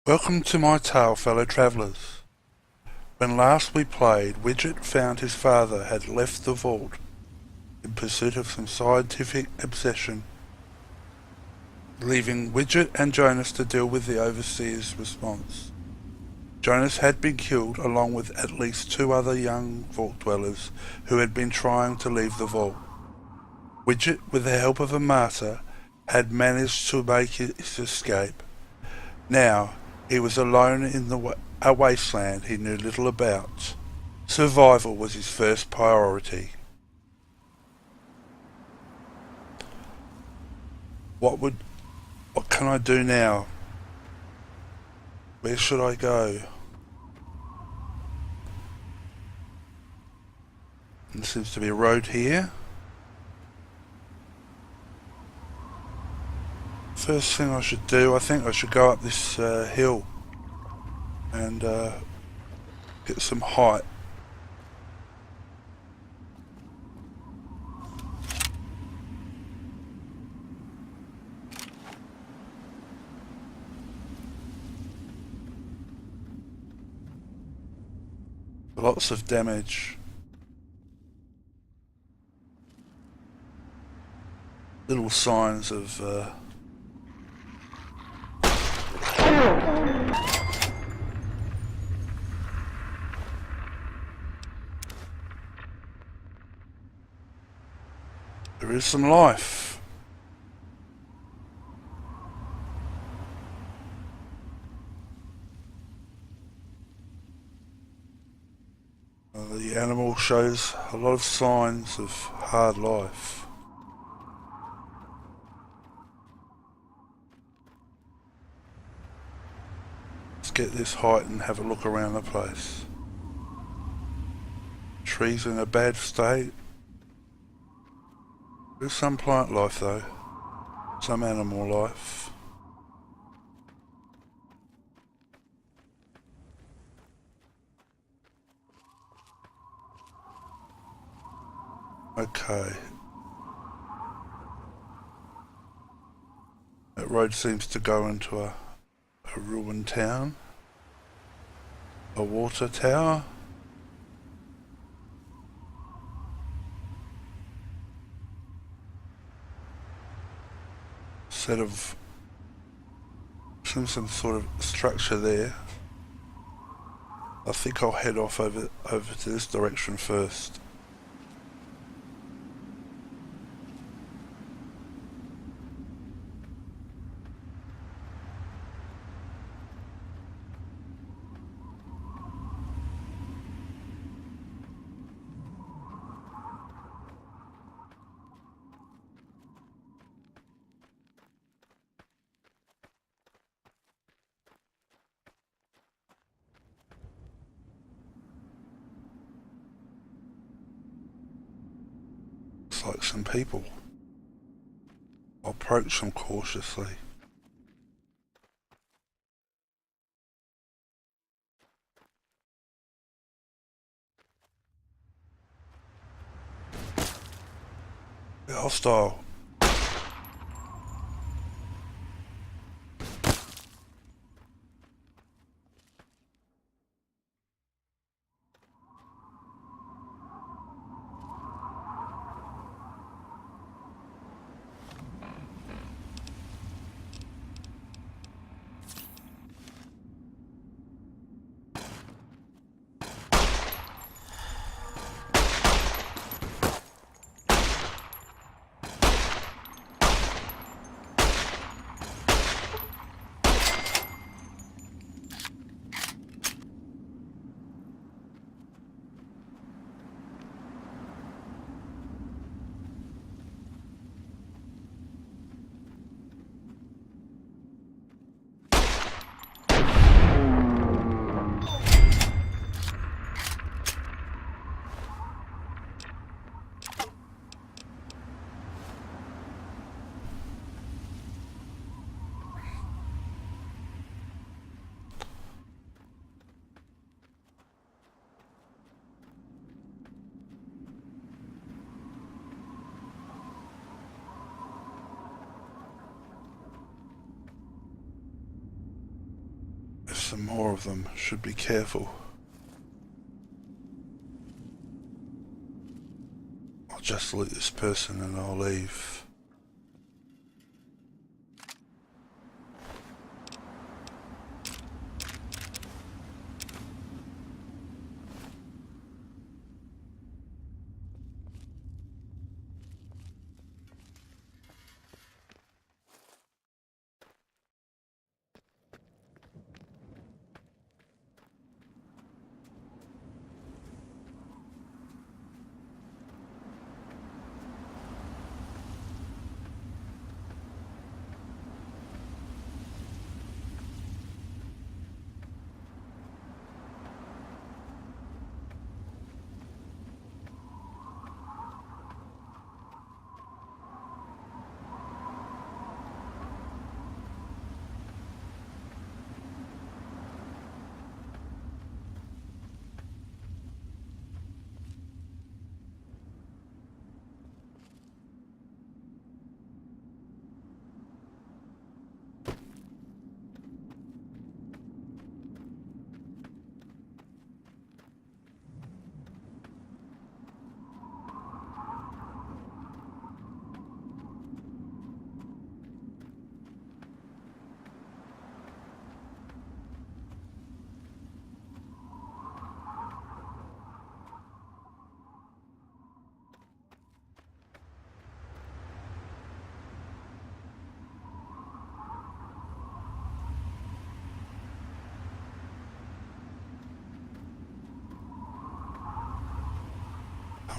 Welcome to my tale, fellow travellers. When last we played, Widget found his father had left the vault in pursuit of some scientific obsession, leaving Widget and Jonas to deal with the Overseer's response. Jonas had been killed along with at least two other young vault dwellers who had been trying to leave the vault. Widget, with the help of a martyr, had managed to make his escape. Now, he was alone in a wasteland he knew little about. Survival was his first priority. What can I do now? Where should I go? There seems to be a road here. First thing I should do, I think I should go up this hill and get some height. Lots of damage. Little signs of there is some life. The animal shows a lot of signs of hard life. Let's get this height and have a look around the place. Trees in a bad state. There's some plant life though, some animal life. Okay. That road seems to go into a ruined town. A water tower. Set of some sort of structure there. I think I'll head off over to this direction first. Like some people. I'll approach them cautiously. They're hostile. some more of them. Should be careful. I'll just loot this person and I'll leave.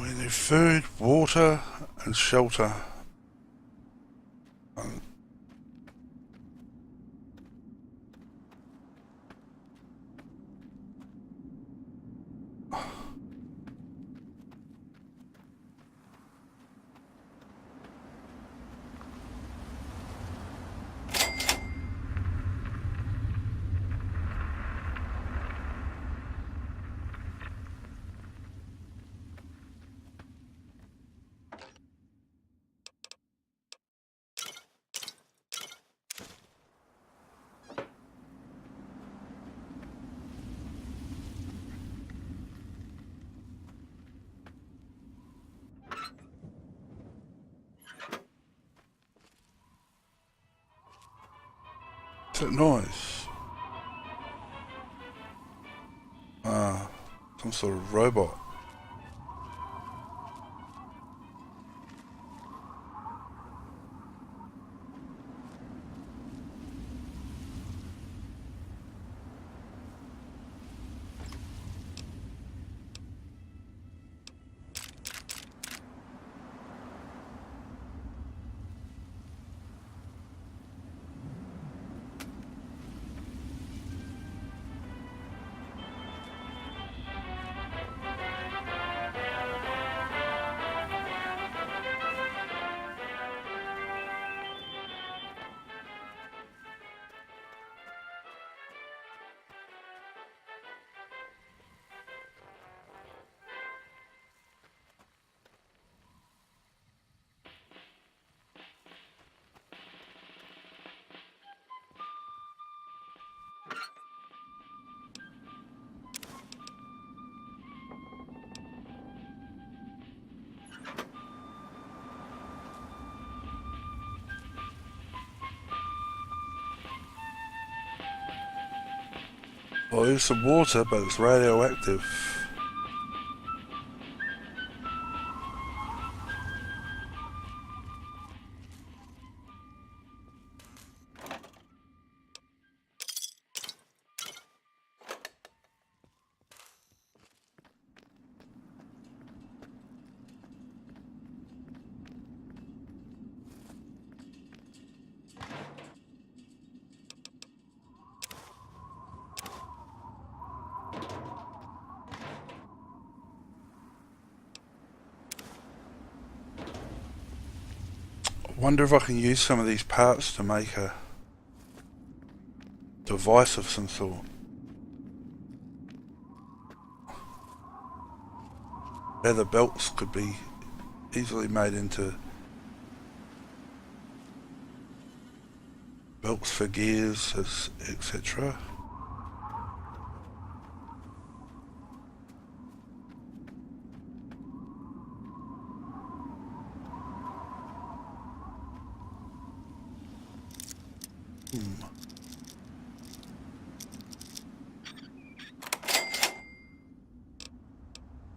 We need food, water, and shelter. What's that noise? Ah, some sort of robot. Well, there's some water, but it's radioactive. Wonder if I can use some of these parts to make a device of some sort. Leather belts could be easily made into belts for gears, etc.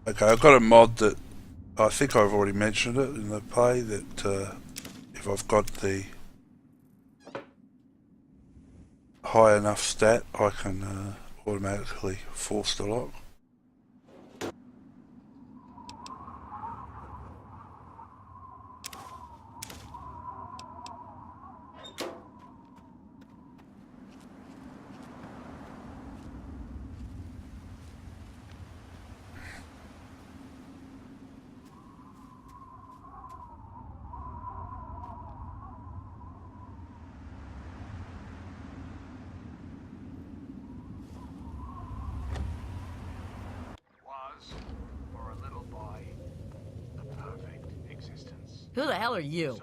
Okay, I've got a mod that I think I've already mentioned it in the play that if I've got the high enough stat, I can automatically force the lock. Who the hell are you?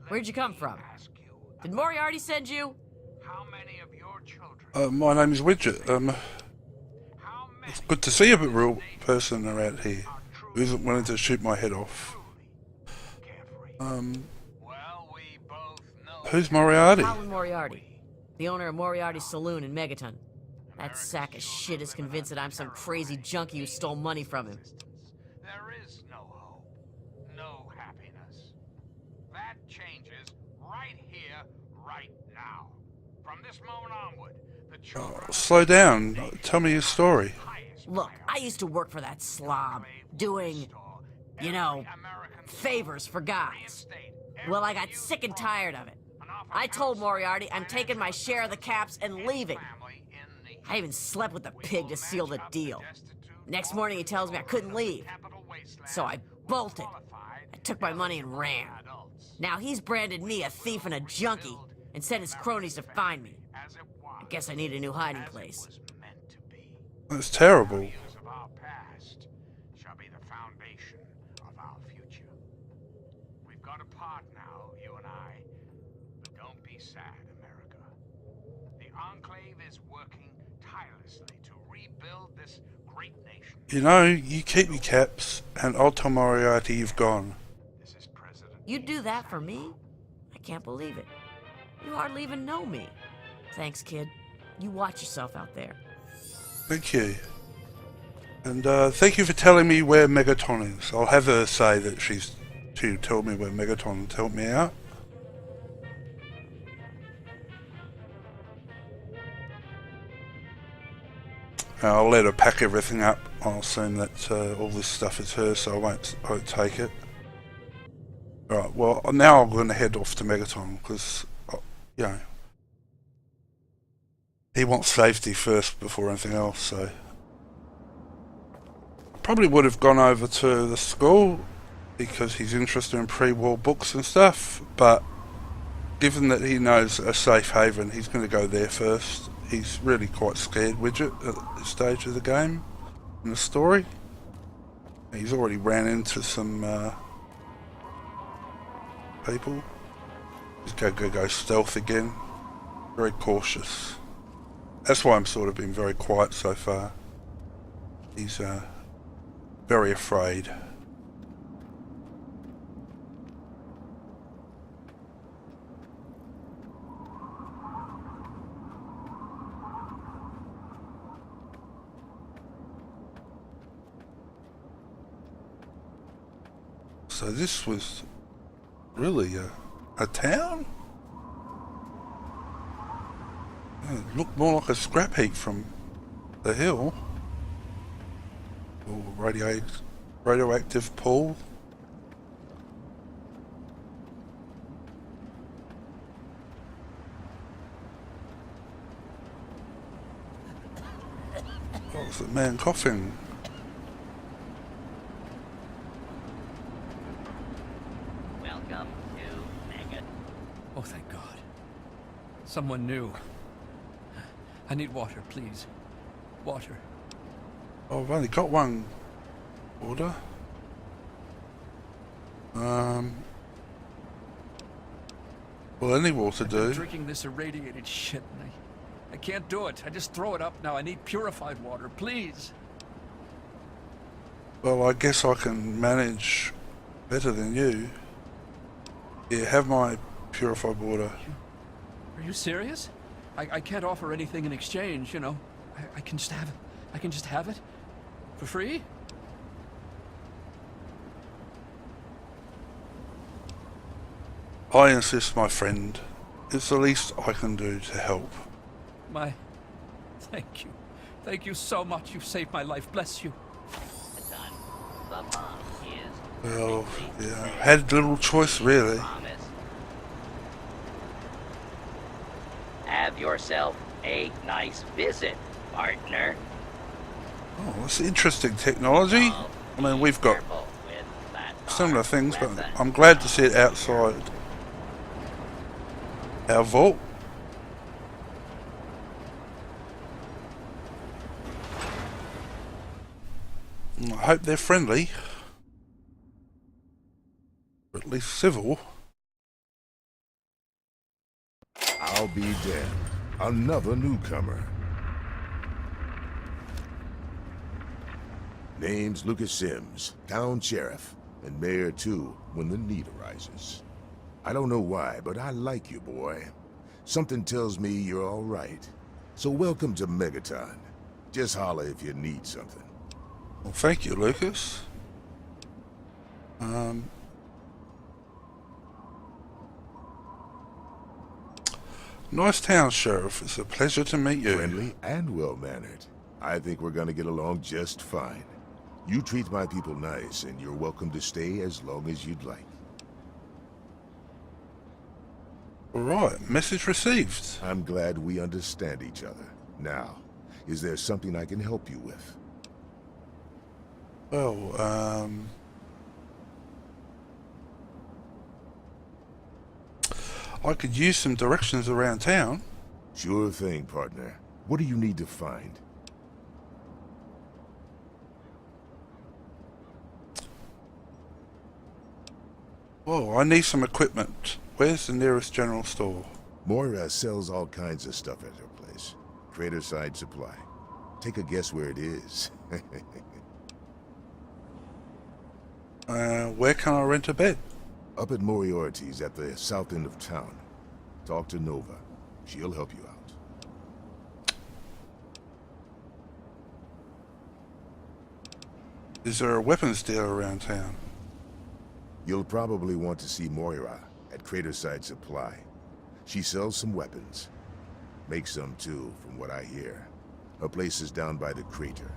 Where'd you come from? Did Moriarty send you? My name is Widget. It's good to see a real person around here who isn't willing to shoot my head off. Who's Moriarty? Colin Moriarty, the owner of Moriarty's Saloon in Megaton. That sack of shit is convinced that I'm some crazy junkie who stole money from him. There is no hope, no happiness. That changes right here, right now. From this moment onward, the children... Slow down. Tell me your story. Look, I used to work for that slob, doing, you know, favors for guys. Well, I got sick and tired of it. I told Moriarty I'm taking my share of the caps and leaving. I even slept with the pig to seal the deal. Next morning he tells me I couldn't leave. So I bolted. I took my money and ran. Now he's branded me a thief and a junkie and sent his cronies to find me. I guess I need a new hiding place. That's terrible. We've got a part now, you and I. But don't be sad, America. The Enclave is working tirelessly to rebuild this great nation. You know, you keep your caps, and I'll tell Moriarty you've gone. This is President. You do that for me? I can't believe it. You hardly even know me. Thanks, kid. You watch yourself out there. Thank you. And thank you for telling me where Megaton is. I'll have her say that she's to tell me where Megaton to help me out. I'll let her pack everything up. I'll assume that all this stuff is hers, so I won't take it. Alright, well, now I'm going to head off to Megaton, because, you know, he wants safety first before anything else, so... Probably would have gone over to the school, because he's interested in pre-war books and stuff, but given that he knows a safe haven, he's going to go there first. He's really quite scared, Widget, at this stage of the game, in the story. He's already ran into some people. He's going to go stealth again. Very cautious. That's why I'm sort of been very quiet so far. He's very afraid. So this was really a town? It looked more like a scrap heap from the hill. Or radioactive pool. What was that man coughing? Welcome to Megaton. Oh, thank God. Someone new. I need water, please. Water. Oh, I've only got one order. Well, any water do. I'm drinking this irradiated shit, and I can't do it. I just throw it up now. I need purified water, please. Well, I guess I can manage better than you. Yeah, have my purified water. Are you serious? I can't offer anything in exchange, you know. I can just have it. I can just have it? For free? I insist, my friend. It's the least I can do to help. Thank you. Thank you so much. You saved my life. Bless you. Son, the bomb is Well, yeah, had little choice, really. promise. Have yourself a nice visit, partner. Oh, that's interesting technology. I mean, we've got Careful with that similar things, but weapon. I'm glad to see it outside our vault. I hope they're friendly, or at least civil. I'll be damned. Another newcomer. Name's Lucas Sims, town sheriff, and mayor too, when the need arises. I don't know why, but I like you, boy. Something tells me you're all right. So welcome to Megaton. Just holler if you need something. Well, thank you, Lucas. Nice town, Sheriff. It's a pleasure to meet you. Friendly and well-mannered. I think we're gonna get along just fine. You treat my people nice, and you're welcome to stay as long as you'd like. Alright, message received. I'm glad we understand each other. Now, is there something I can help you with? Well, I could use some directions around town. Sure thing, partner. What do you need to find? Well, I need some equipment. Where's the nearest general store? Moira sells all kinds of stuff at her place. Craterside Supply. Take a guess where it is. Where can I rent a bed? Up at Moriarty's at the south end of town. Talk to Nova. She'll help you out. Is there a weapons dealer around town? You'll probably want to see Moira at Craterside Supply. She sells some weapons. Makes some too, from what I hear. Her place is down by the crater.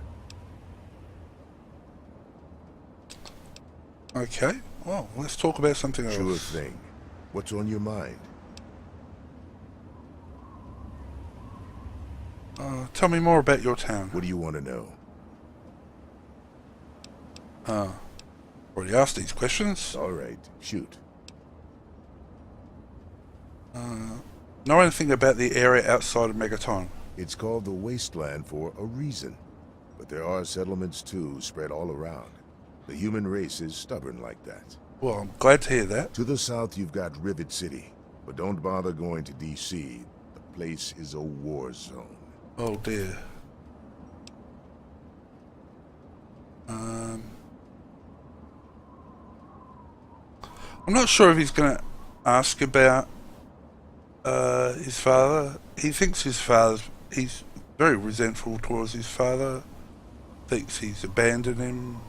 Okay, well, let's talk about something else. Sure thing. What's on your mind? Tell me more about your town. What do you want to know? Already asked these questions. All right, shoot. Know anything about the area outside of Megaton? It's called the Wasteland for a reason. But there are settlements too, spread all around. The human race is stubborn like that. Well, I'm glad to hear that. To the south, you've got Rivet City. But don't bother going to D.C. The place is a war zone. Oh dear. I'm not sure if he's going to ask about his father. He thinks he's very resentful towards his father. Thinks he's abandoned him.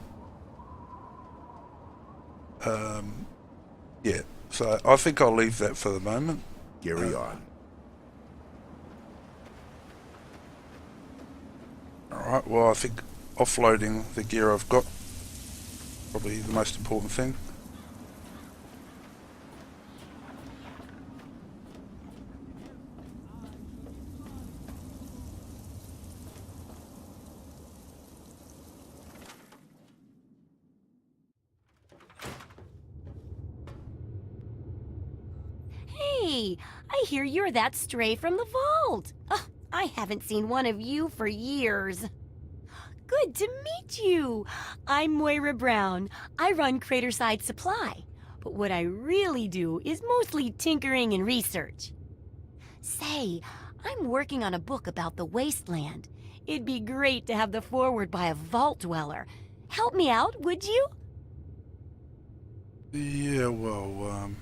Yeah, so I think I'll leave that for the moment. Carry on. Alright, well I think offloading the gear I've got probably the most important thing. Hey, I hear you're that stray from the vault. I haven't seen one of you for years. Good to meet you. I'm Moira Brown. I run Craterside Supply. But what I really do is mostly tinkering and research. Say, I'm working on a book about the Wasteland. It'd be great to have the foreword by a vault dweller. Help me out, would you? Yeah, well,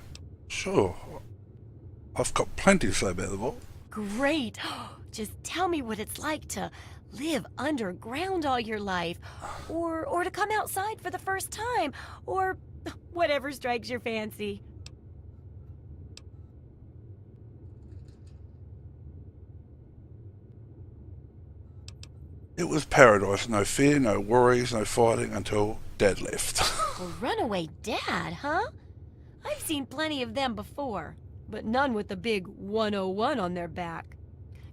sure. I've got plenty to say about the vault. Great. Just tell me what it's like to live underground all your life, or to come outside for the first time, or whatever strikes your fancy. It was paradise. No fear, no worries, no fighting until Dad left. A runaway dad, huh? I've seen plenty of them before, but none with the big 101 on their back.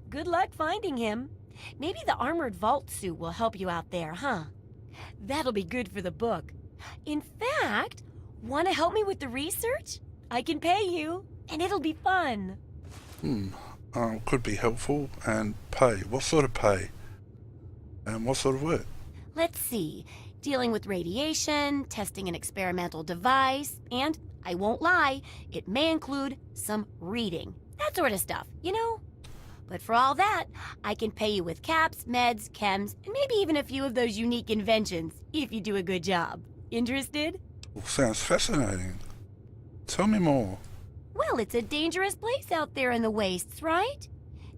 Good luck finding him. Maybe the armored vault suit will help you out there, huh? That'll be good for the book. In fact, want to help me with the research? I can pay you, and it'll be fun. Could be helpful. And pay. What sort of pay? And what sort of work? Let's see. Dealing with radiation, testing an experimental device, and, I won't lie, it may include some reading. That sort of stuff, you know? But for all that, I can pay you with caps, meds, chems, and maybe even a few of those unique inventions, if you do a good job. Interested? Well, sounds fascinating. Tell me more. Well, it's a dangerous place out there in the wastes, right?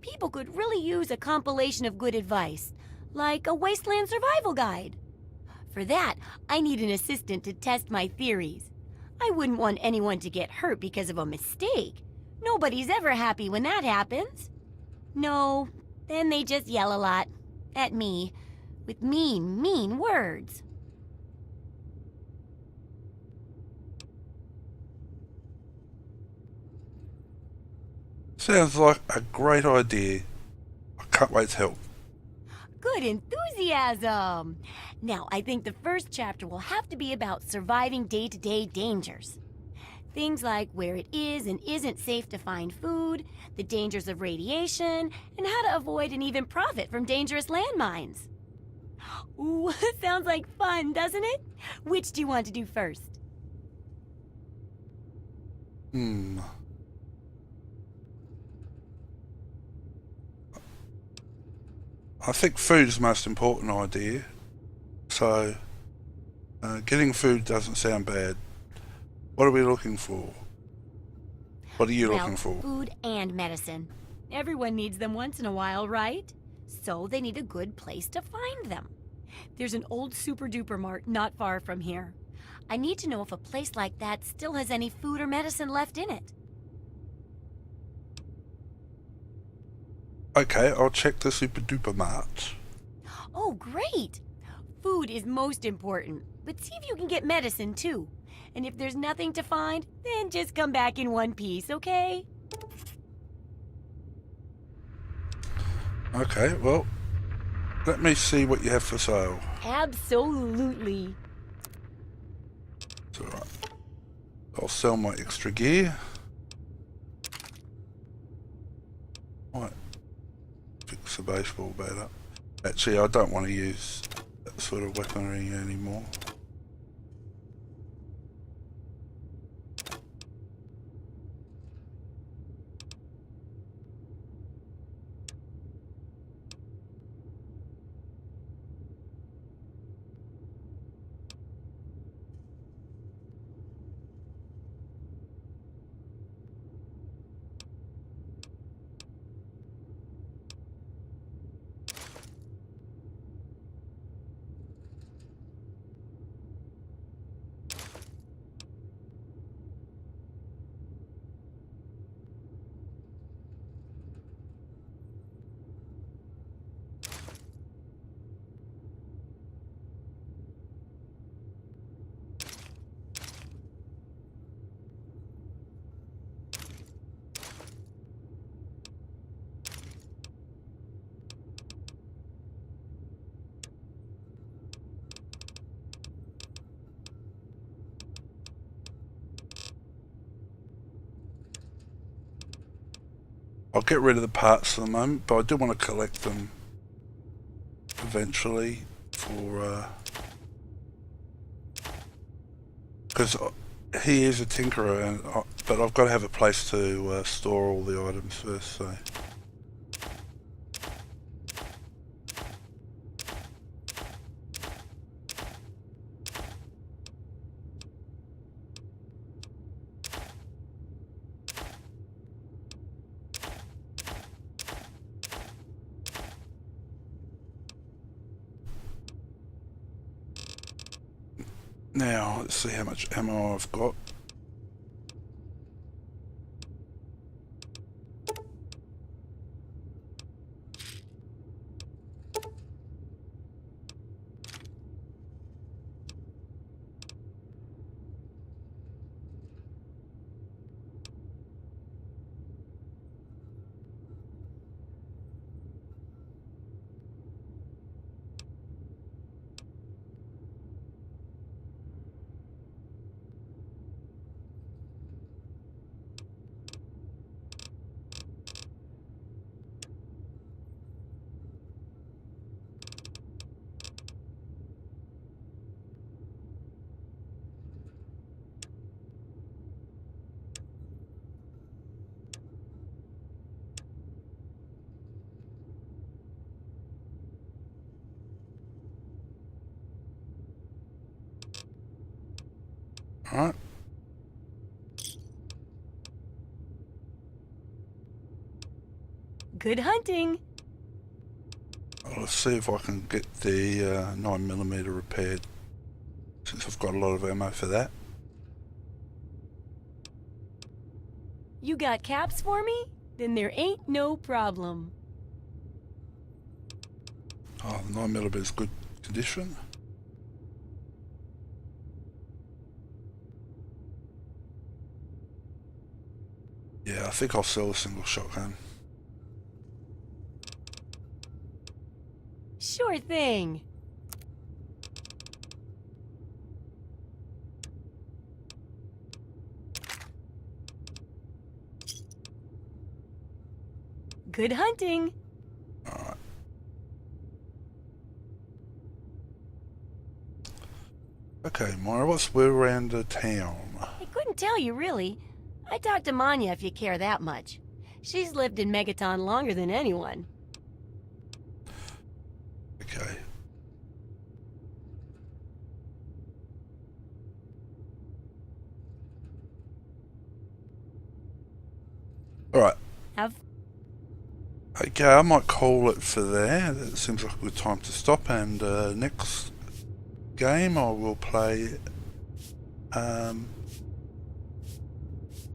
People could really use a compilation of good advice, like a Wasteland survival guide. For that, I need an assistant to test my theories. I wouldn't want anyone to get hurt because of a mistake. Nobody's ever happy when that happens. No, then they just yell a lot. At me. With mean, mean words. Sounds like a great idea. I can't wait to help. Good enthusiasm! Now, I think the first chapter will have to be about surviving day-to-day dangers. Things like where it is and isn't safe to find food, the dangers of radiation, and how to avoid and even profit from dangerous landmines. Ooh, sounds like fun, doesn't it? Which do you want to do first? I think food is the most important idea. So, getting food doesn't sound bad. What are we looking for? What are you looking for? Food and medicine. Everyone needs them once in a while, right? So they need a good place to find them. There's an old super-duper mart not far from here. I need to know if a place like that still has any food or medicine left in it. Okay, I'll check the super duper mart. Oh, great! Food is most important, but see if you can get medicine too. And if there's nothing to find, then just come back in one piece, okay? Okay, well, let me see what you have for sale. Absolutely. It's alright. I'll sell my extra gear. Right. Fix the baseball bat up. Actually, I don't want to use that sort of weaponry anymore. I'll get rid of the parts for the moment, but I do want to collect them eventually for because he is a tinkerer, and but I've got to have a place to store all the items first. So. Now, let's see how much ammo I've got. Alright. Good hunting. Let's see if I can get the 9mm repaired, since I've got a lot of ammo for that. You got caps for me? Then there ain't no problem. Oh, the 9mm is good condition. Yeah, I think I'll sell a single shotgun. Sure thing. Good hunting. Alright. Okay, Moira, what's we're around the town? I couldn't tell you, really. I talked to Manya if you care that much. She's lived in Megaton longer than anyone. Okay. Alright. Have Okay, I might call it for there. That seems like a good time to stop, and next game I will play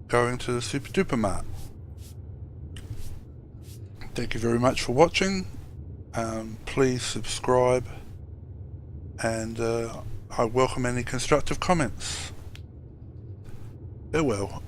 going to the Super Duper Mart. Thank you very much for watching. Please subscribe, and I welcome any constructive comments. Farewell.